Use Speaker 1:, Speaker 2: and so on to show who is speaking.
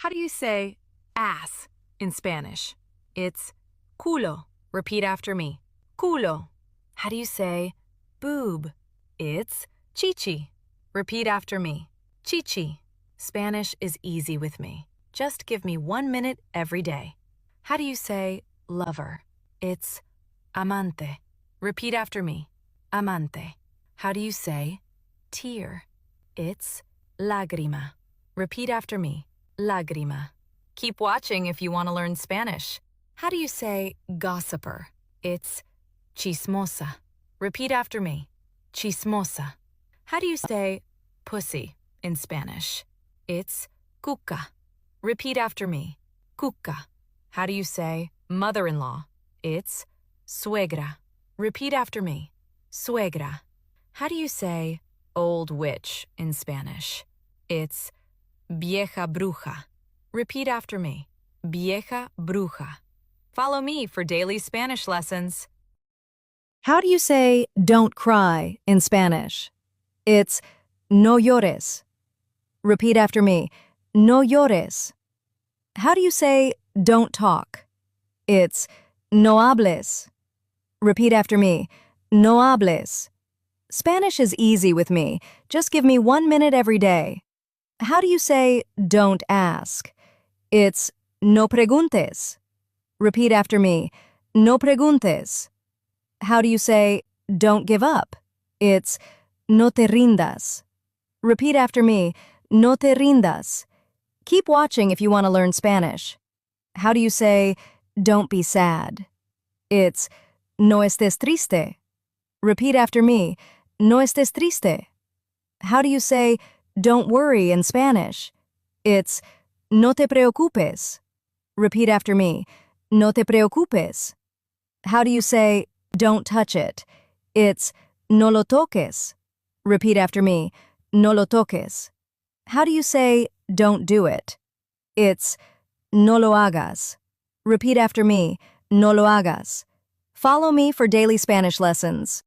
Speaker 1: How do you say ass in Spanish? It's culo. Repeat after me. Culo. How do you say boob? It's chichi. Repeat after me. Chichi. Spanish is easy with me. Just give me 1 minute every day. How do you say lover? It's amante. Repeat after me. Amante. How do you say tear? It's lágrima. Repeat after me. Lágrima. Keep watching if you want to learn Spanish. How do you say gossiper? It's chismosa. Repeat after me. Chismosa. How do you say pussy in Spanish? It's cuca. Repeat after me. Cuca. How do you say mother-in-law? It's suegra. Repeat after me. Suegra. How do you say old witch in Spanish? It's vieja bruja. Repeat after me. Vieja bruja. Follow me for daily Spanish lessons.
Speaker 2: How do you say don't cry in Spanish? It's no llores. Repeat after me. No llores. How do you say don't talk? It's no hables. Repeat after me. No hables. Spanish is easy with me. Just give me 1 minute every day. How do you say don't ask? It's no preguntes. Repeat after me. No preguntes. How do you say don't give up? It's no te rindas. Repeat after me. No te rindas. Keep watching if you want to learn Spanish. How do you say don't be sad? It's no estés triste. Repeat after me. No estés triste. How do you say don't worry in Spanish? It's no te preocupes. Repeat after me. No te preocupes. How do you say don't touch it? It's no lo toques. Repeat after me. No lo toques. How do you say don't do it? It's no lo hagas. Repeat after me. No lo hagas. Follow me for daily Spanish lessons.